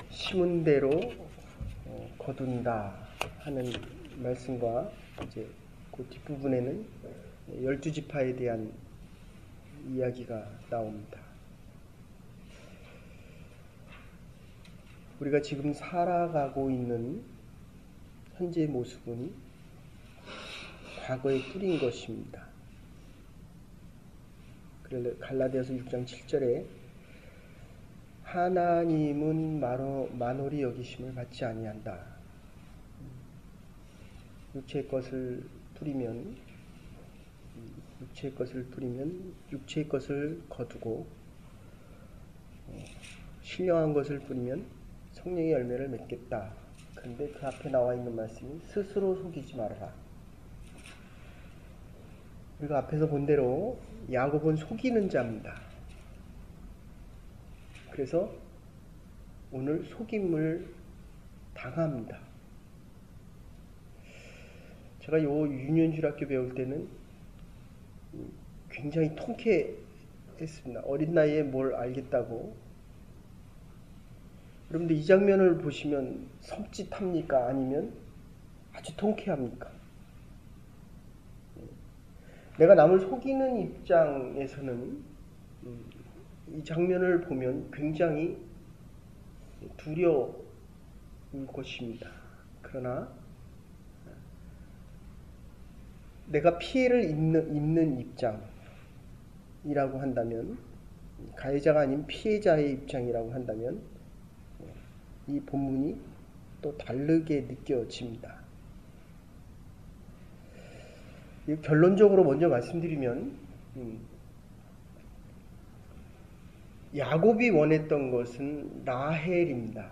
심은 대로 거둔다 하는 말씀과 이제 그 뒷부분에는 12지파에 대한 이야기가 나옵니다. 우리가 지금 살아가고 있는 현재의 모습은 과거에 뿌린 것입니다. 그래서 갈라디아서 6장 7절에 하나님은 만홀히 여기심을 받지 아니한다. 육체의 것을 뿌리면 육체의 것을 거두고 신령한 것을 뿌리면 성령의 열매를 맺겠다. 그런데 그 앞에 나와 있는 말씀이 스스로 속이지 말아라. 우리가 앞에서 본 대로 야곱은 속이는 자입니다. 그래서 오늘 속임을 당합니다. 제가 요 유년주일학교 배울 때는 굉장히 통쾌했습니다. 어린 나이에 뭘 알겠다고. 여러분들 이 장면을 보시면 섬찟합니까? 아니면 아주 통쾌합니까? 내가 남을 속이는 입장에서는 이 장면을 보면 굉장히 두려울 것입니다. 그러나 내가 피해를 입는 입장이라고 한다면, 가해자가 아닌 피해자의 입장이라고 한다면 이 본문이 또 다르게 느껴집니다. 결론적으로 먼저 말씀드리면 야곱이 원했던 것은 라헬입니다.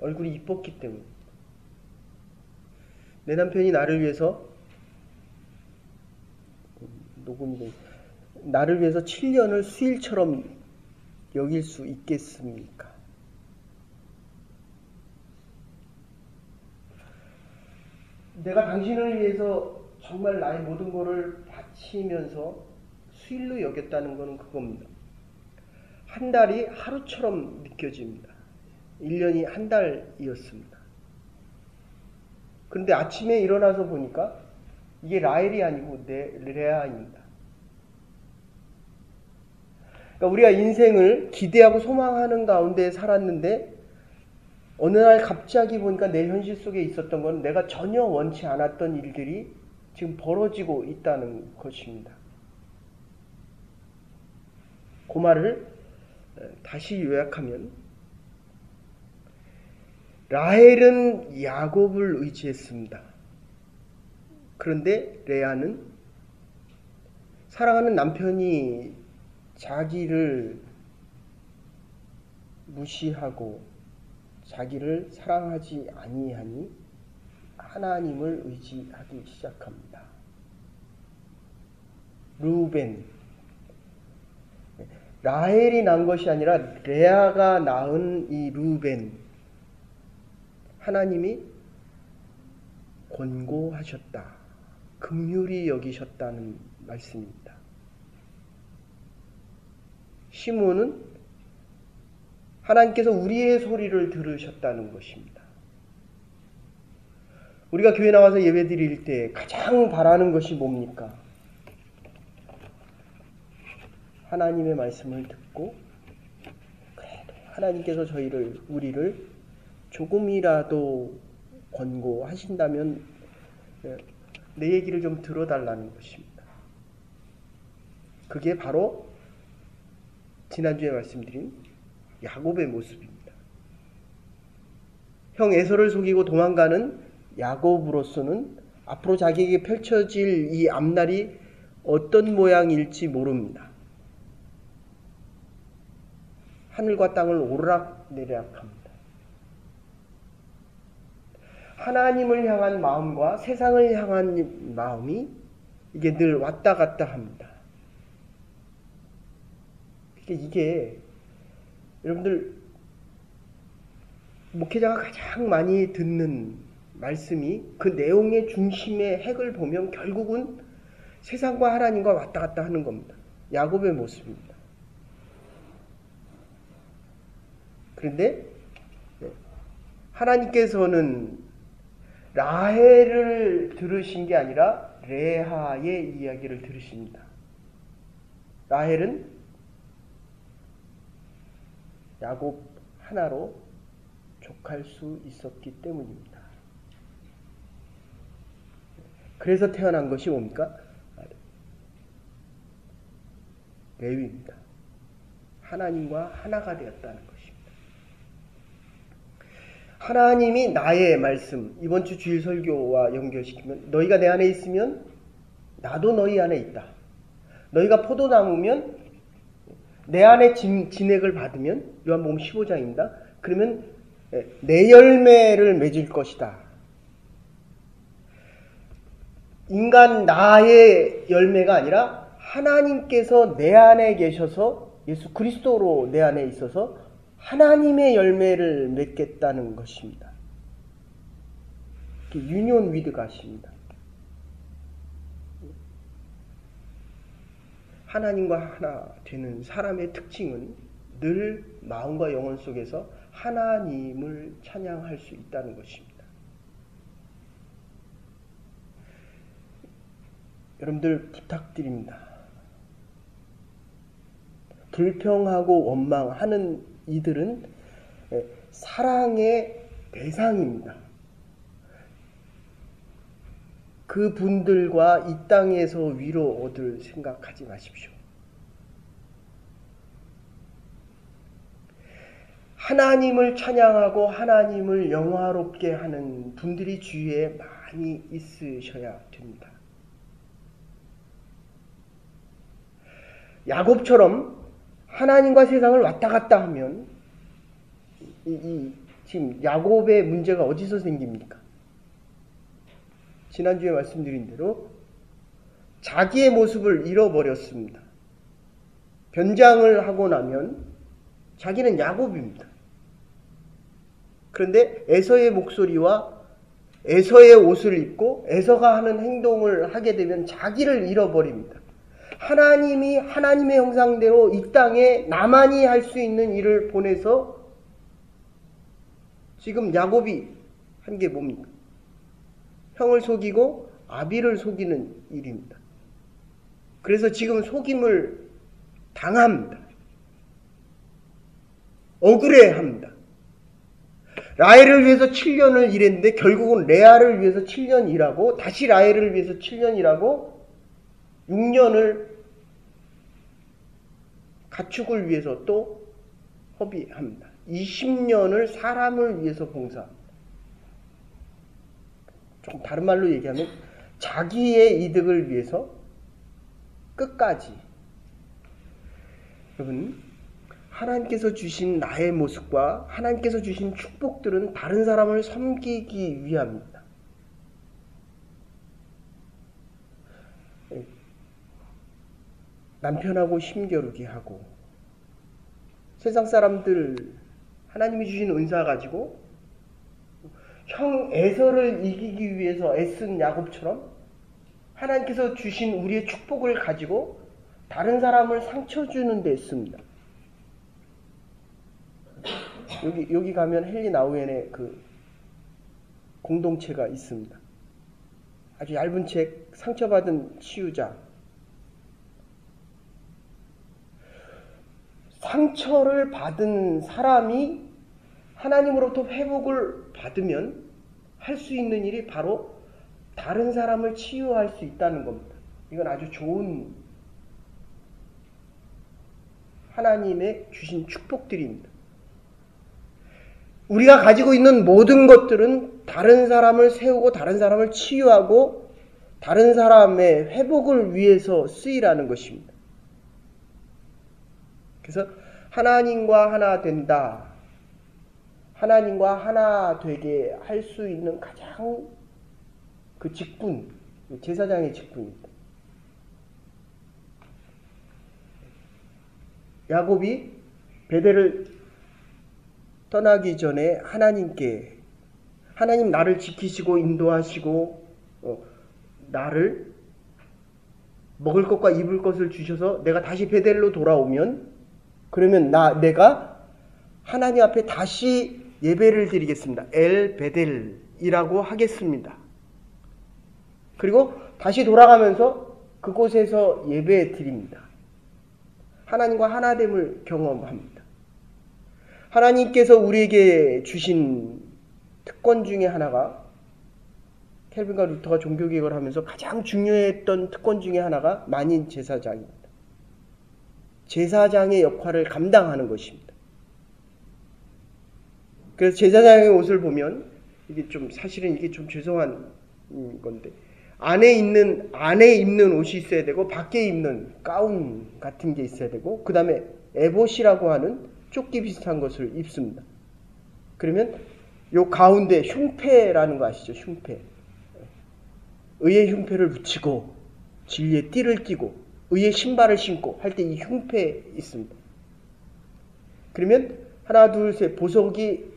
얼굴이 이뻤기 때문에. 내 남편이 나를 위해서 나를 위해서 7년을 수일처럼 여길 수 있겠습니까? 내가 당신을 위해서 정말 나의 모든 것을 바치면서 수일로 여겼다는 것은 그겁니다. 한 달이 하루처럼 느껴집니다. 1년이 한 달이었습니다. 그런데 아침에 일어나서 보니까 이게 라헬이 아니고 레아입니다. 그러니까 우리가 인생을 기대하고 소망하는 가운데 살았는데 어느 날 갑자기 보니까 내 현실 속에 있었던 건 내가 전혀 원치 않았던 일들이 지금 벌어지고 있다는 것입니다. 그 말을 다시 요약하면 라헬은 야곱을 의지했습니다. 그런데 레아는 사랑하는 남편이 자기를 무시하고 자기를 사랑하지 아니하니 하나님을 의지하기 시작합니다. 루벤, 라헬이 낳은 것이 아니라 레아가 낳은 이 루벤, 하나님이 권고하셨다, 긍휼히 여기셨다는 말씀입니다. 시므온은 하나님께서 우리의 소리를 들으셨다는 것입니다. 우리가 교회 나와서 예배 드릴 때 가장 바라는 것이 뭡니까? 하나님의 말씀을 듣고 그래도 하나님께서 우리를 조금이라도 권고하신다면 내 얘기를 좀 들어달라는 것입니다. 그게 바로 지난주에 말씀드린 야곱의 모습입니다. 형 에서를 속이고 도망가는 야곱으로서는 앞으로 자기에게 펼쳐질 이 앞날이 어떤 모양일지 모릅니다. 하늘과 땅을 오르락내리락합니다. 하나님을 향한 마음과 세상을 향한 마음이 이게 늘 왔다 갔다 합니다. 이게 여러분들 목회자가 가장 많이 듣는 말씀이 그 내용의 중심의 핵을 보면 결국은 세상과 하나님과 왔다 갔다 하는 겁니다. 야곱의 모습입니다. 그런데 하나님께서는 라헬을 들으신 게 아니라 레아의 이야기를 들으십니다. 라헬은 야곱 하나로 족할 수 있었기 때문입니다. 그래서 태어난 것이 뭡니까? 레위입니다. 하나님과 하나가 되었다는 것입니다. 하나님이 나의 말씀, 이번 주 주일 설교와 연결시키면 너희가 내 안에 있으면 나도 너희 안에 있다. 너희가 포도나무면 내 안에 진액을 받으면 요한복음 15장입니다. 그러면 내 열매를 맺을 것이다. 인간 나의 열매가 아니라 하나님께서 내 안에 계셔서 예수 그리스도로 내 안에 있어서 하나님의 열매를 맺겠다는 것입니다. 유니온 위드 갓입니다. 하나님과 하나 되는 사람의 특징은 늘 마음과 영혼 속에서 하나님을 찬양할 수 있다는 것입니다. 여러분들 부탁드립니다. 불평하고 원망하는 이들은 사랑의 대상입니다. 그 분들과 이 땅에서 위로 얻을 생각하지 마십시오. 하나님을 찬양하고 하나님을 영화롭게 하는 분들이 주위에 많이 있으셔야 됩니다. 야곱처럼 하나님과 세상을 왔다 갔다 하면 지금 야곱의 문제가 어디서 생깁니까? 지난주에 말씀드린 대로 자기의 모습을 잃어버렸습니다. 변장을 하고 나면 자기는 야곱입니다. 그런데 에서의 목소리와 에서의 옷을 입고 에서가 하는 행동을 하게 되면 자기를 잃어버립니다. 하나님이 하나님의 형상대로 이 땅에 나만이 할 수 있는 일을 보내서 지금 야곱이 한 게 뭡니까? 형을 속이고 아비를 속이는 일입니다. 그래서 지금 속임을 당합니다. 억울해합니다. 라헬을 위해서 7년을 일했는데 결국은 레아를 위해서 7년 일하고 다시 라헬을 위해서 7년 일하고 6년을 가축을 위해서 또 허비합니다. 20년을 사람을 위해서 봉사합니다. 조금 다른 말로 얘기하면 자기의 이득을 위해서 끝까지. 여러분, 하나님께서 주신 나의 모습과 하나님께서 주신 축복들은 다른 사람을 섬기기 위함입니다. 남편하고 힘겨루게 하고 세상 사람들 하나님이 주신 은사 가지고 형 에서를 이기기 위해서 애쓴 야곱처럼 하나님께서 주신 우리의 축복을 가지고 다른 사람을 상처 주는 데 있습니다. 여기 가면 헨리 나우엔의 그 공동체가 있습니다. 아주 얇은 책, 상처받은 치유자. 상처를 받은 사람이 하나님으로부터 회복을 받으면 할 수 있는 일이 바로 다른 사람을 치유할 수 있다는 겁니다. 이건 아주 좋은 하나님의 주신 축복들입니다. 우리가 가지고 있는 모든 것들은 다른 사람을 세우고 다른 사람을 치유하고 다른 사람의 회복을 위해서 쓰이라는 것입니다. 그래서 하나님과 하나 된다. 하나님과 하나 되게 할 수 있는 가장 그 직분, 제사장의 직분입니다. 야곱이 베델을 떠나기 전에 하나님께 하나님 나를 지키시고 인도하시고 나를 먹을 것과 입을 것을 주셔서 내가 다시 베델로 돌아오면 그러면 내가 하나님 앞에 다시 예배를 드리겠습니다. 엘 베델이라고 하겠습니다. 그리고 다시 돌아가면서 그곳에서 예배 드립니다. 하나님과 하나됨을 경험합니다. 하나님께서 우리에게 주신 특권 중에 하나가, 켈빈과 루터가 종교개혁을 하면서 가장 중요했던 특권 중에 하나가 만인 제사장입니다. 제사장의 역할을 감당하는 것입니다. 그래서 제사장의 옷을 보면 이게 좀 사실은 이게 좀 죄송한 건데, 안에 입는 옷이 있어야 되고 밖에 입는 가운 같은 게 있어야 되고, 그 다음에 에봇이라고 하는 조끼 비슷한 것을 입습니다. 그러면 요 가운데 흉패라는 거 아시죠? 흉패. 의의 흉패를 붙이고 진리의 띠를 띠고 의의 신발을 신고 할 때 이 흉패 있습니다. 그러면 하나 둘 셋 보석이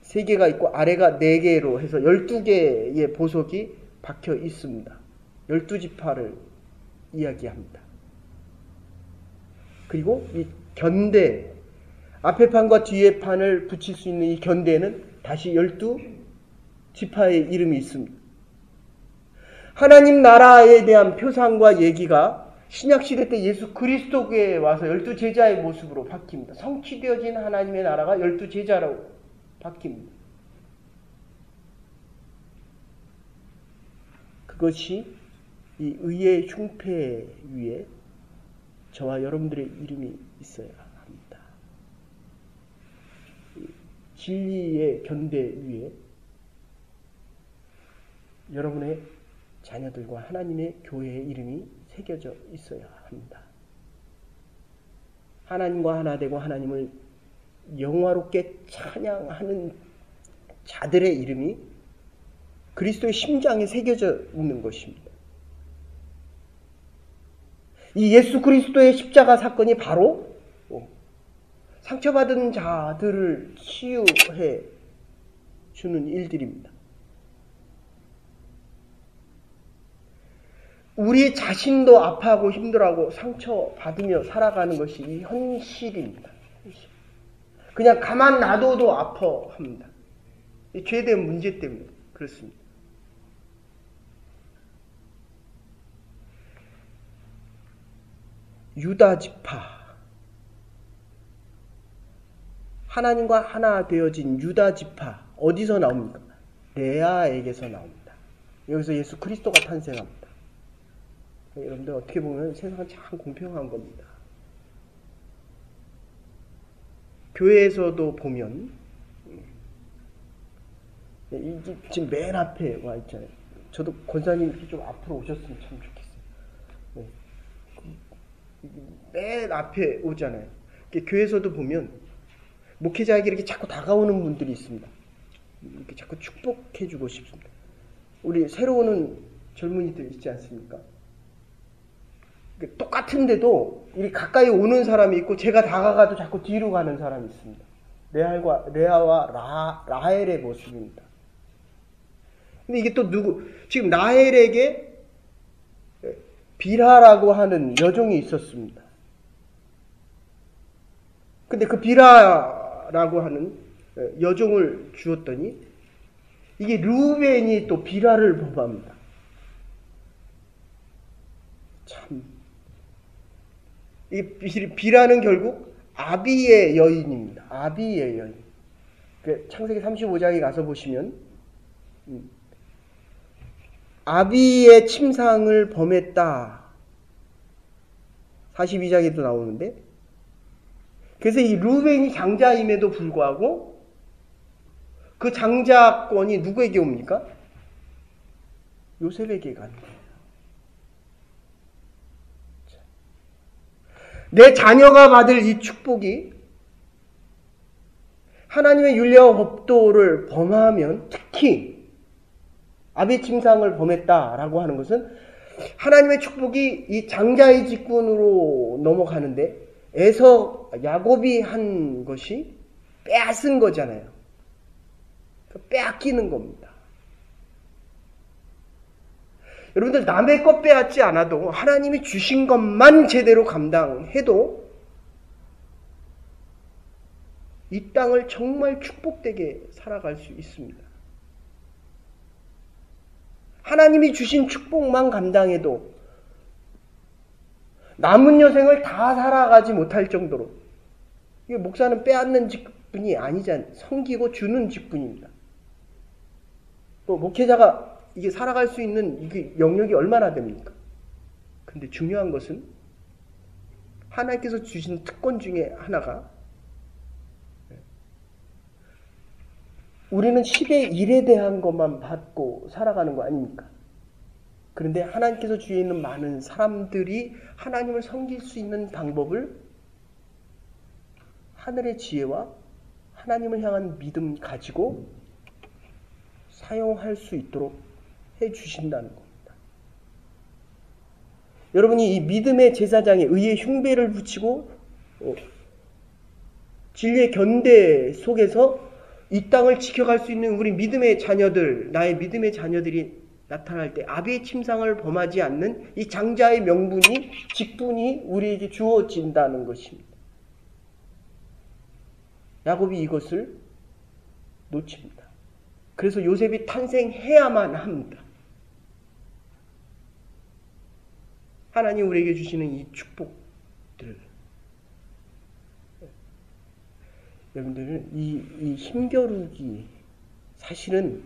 3개가 있고 아래가 4개로 해서 12개의 보석이 박혀 있습니다. 12지파를 이야기합니다. 그리고 이 견대, 앞에 판과 뒤에 판을 붙일 수 있는 이 견대에는 다시 12지파의 이름이 있습니다. 하나님 나라에 대한 표상과 얘기가 신약시대 때 예수 그리스도께 와서 12제자의 모습으로 바뀝니다. 성취되어진 하나님의 나라가 12제자라고 바뀝니다. 그것이 이 의의 흉패 위에 저와 여러분들의 이름이 있어야 합니다. 진리의 견대 위에 여러분의 자녀들과 하나님의 교회의 이름이 새겨져 있어야 합니다. 하나님과 하나 되고 하나님을 영화롭게 찬양하는 자들의 이름이 그리스도의 심장에 새겨져 있는 것입니다. 이 예수 그리스도의 십자가 사건이 바로 상처받은 자들을 치유해 주는 일들입니다. 우리 자신도 아파하고 힘들어하고 상처받으며 살아가는 것이 이 현실입니다. 그냥 가만 놔둬도 아파합니다. 이 죄된 문제 때문에 그렇습니다. 유다 지파, 하나님과 하나 되어진 유다 지파 어디서 나옵니까? 레아에게서 나옵니다. 여기서 예수 그리스도가 탄생합니다. 여러분들 어떻게 보면 세상은 참 공평한 겁니다. 교회에서도 보면 이게 지금 맨 앞에 와 있잖아요. 저도 권사님 이렇게 좀 앞으로 오셨으면 참 좋겠어요. 맨 앞에 오잖아요. 교회에서도 보면 목회자에게 이렇게 자꾸 다가오는 분들이 있습니다. 이렇게 자꾸 축복해주고 싶습니다. 우리 새로 오는 젊은이들 있지 않습니까? 똑같은데도 이리 가까이 오는 사람이 있고 제가 다가가도 자꾸 뒤로 가는 사람이 있습니다. 레아와 라헬의 모습입니다. 근데 이게 또 지금 라헬에게 빌하라고 하는 여종이 있었습니다. 근데 그 빌하라고 하는 여종을 주었더니 이게 르우벤이 또 빌하를 범합니다. 참, 이 빌하는 결국 아비의 여인입니다. 아비의 여인. 창세기 35장에 가서 보시면 아비의 침상을 범했다. 42장에도 나오는데, 그래서 이 르우벤이 장자임에도 불구하고 그 장자권이 누구에게 옵니까? 요셉에게 가는 거예요. 내 자녀가 받을 이 축복이 하나님의 윤리와 법도를 범하면, 특히 아비의 침상을 범했다라고 하는 것은 하나님의 축복이 이 장자의 직분으로 넘어가는데 야곱이 한 것이 빼앗은 거잖아요. 빼앗기는 겁니다. 여러분들 남의 것 빼앗지 않아도 하나님이 주신 것만 제대로 감당해도 이 땅을 정말 축복되게 살아갈 수 있습니다. 하나님이 주신 축복만 감당해도 남은 여생을 다 살아가지 못할 정도로, 이게 목사는 빼앗는 직분이 아니잖아요. 섬기고 주는 직분입니다. 또 목회자가 이게 살아갈 수 있는 이게 영역이 얼마나 됩니까? 근데 중요한 것은 하나님께서 주신 특권 중에 하나가, 우리는 10의 1에 대한 것만 받고 살아가는 거 아닙니까? 그런데 하나님께서 주위에 있는 많은 사람들이 하나님을 섬길 수 있는 방법을 하늘의 지혜와 하나님을 향한 믿음 가지고 사용할 수 있도록 해 주신다는 겁니다. 여러분이 이 믿음의 제사장에 의의 흉배를 붙이고 진리의 견대 속에서 이 땅을 지켜갈 수 있는 우리 믿음의 자녀들, 나의 믿음의 자녀들이 나타날 때 아비의 침상을 범하지 않는 이 장자의 명분이, 직분이 우리에게 주어진다는 것입니다. 야곱이 이것을 놓칩니다. 그래서 요셉이 탄생해야만 합니다. 하나님 우리에게 주시는 이 축복들, 여러분들 이 힘겨루기, 사실은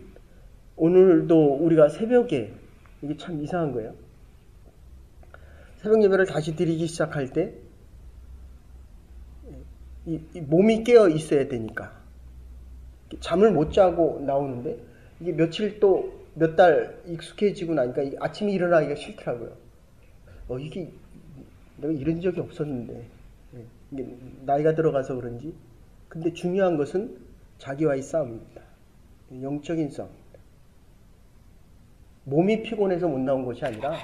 오늘도 우리가 새벽에, 이게 참 이상한 거예요. 새벽 예배를 다시 드리기 시작할 때 이 몸이 깨어 있어야 되니까 잠을 못 자고 나오는데, 이게 며칠 또 몇 달 익숙해지고 나니까 아침에 일어나기가 싫더라고요. 이게 내가 이런 적이 없었는데, 이게 나이가 들어가서 그런지. 근데 중요한 것은 자기와의 싸움입니다. 영적인 싸움입니다. 몸이 피곤해서 못 나온 것이 아니라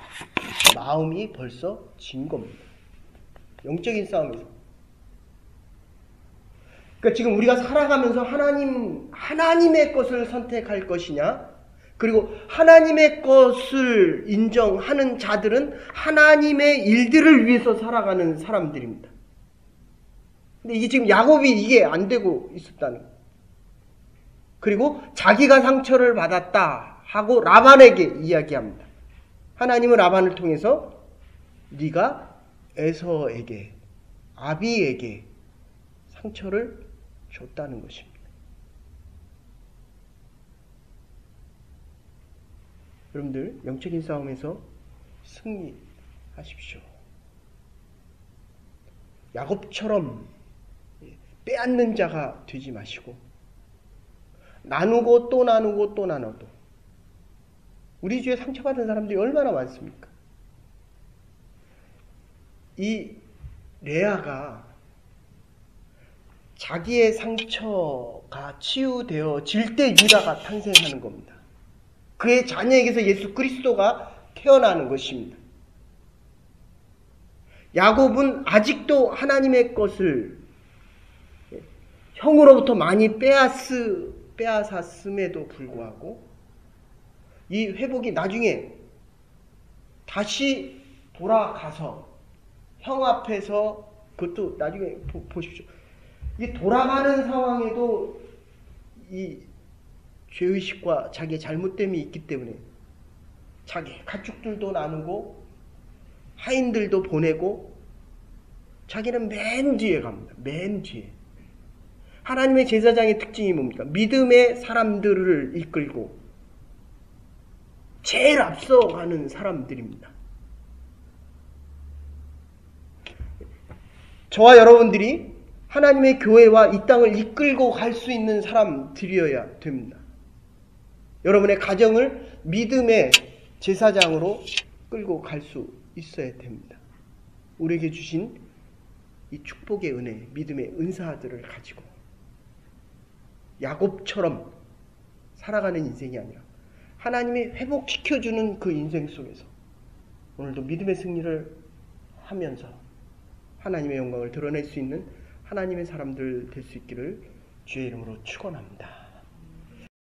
마음이 벌써 진 겁니다. 영적인 싸움이죠. 그러니까 지금 우리가 살아가면서 하나님의 것을 선택할 것이냐, 그리고 하나님의 것을 인정하는 자들은 하나님의 일들을 위해서 살아가는 사람들입니다. 근데 이게 지금 야곱이 이게 안 되고 있었다는 거예요. 그리고 자기가 상처를 받았다 하고 라반에게 이야기합니다. 하나님은 라반을 통해서 네가 에서에게, 아비에게 상처를 줬다는 것입니다. 여러분들, 영적인 싸움에서 승리하십시오. 야곱처럼 빼앗는 자가 되지 마시고, 나누고 또 나누고 또 나눠도, 우리 주위에 상처받은 사람들이 얼마나 많습니까? 이 레아가 자기의 상처가 치유되어질 때 유다가 탄생하는 겁니다. 그의 자녀에게서 예수 그리스도가 태어나는 것입니다. 야곱은 아직도 하나님의 것을 형으로부터 많이 빼앗았음에도 불구하고 이 회복이 나중에 다시 돌아가서 형 앞에서, 그것도 나중에 보십시오. 이 돌아가는 상황에도 이 죄의식과 자기의 잘못됨이 있기 때문에 자기 가축들도 나누고 하인들도 보내고 자기는 맨 뒤에 갑니다. 맨 뒤에. 하나님의 제사장의 특징이 뭡니까? 믿음의 사람들을 이끌고 제일 앞서가는 사람들입니다. 저와 여러분들이 하나님의 교회와 이 땅을 이끌고 갈 수 있는 사람들이어야 됩니다. 여러분의 가정을 믿음의 제사장으로 끌고 갈 수 있어야 됩니다. 우리에게 주신 이 축복의 은혜, 믿음의 은사들을 가지고 야곱처럼 살아가는 인생이 아니라 하나님이 회복시켜주는 그 인생 속에서 오늘도 믿음의 승리를 하면서 하나님의 영광을 드러낼 수 있는 하나님의 사람들 될 수 있기를 주의 이름으로 축원합니다.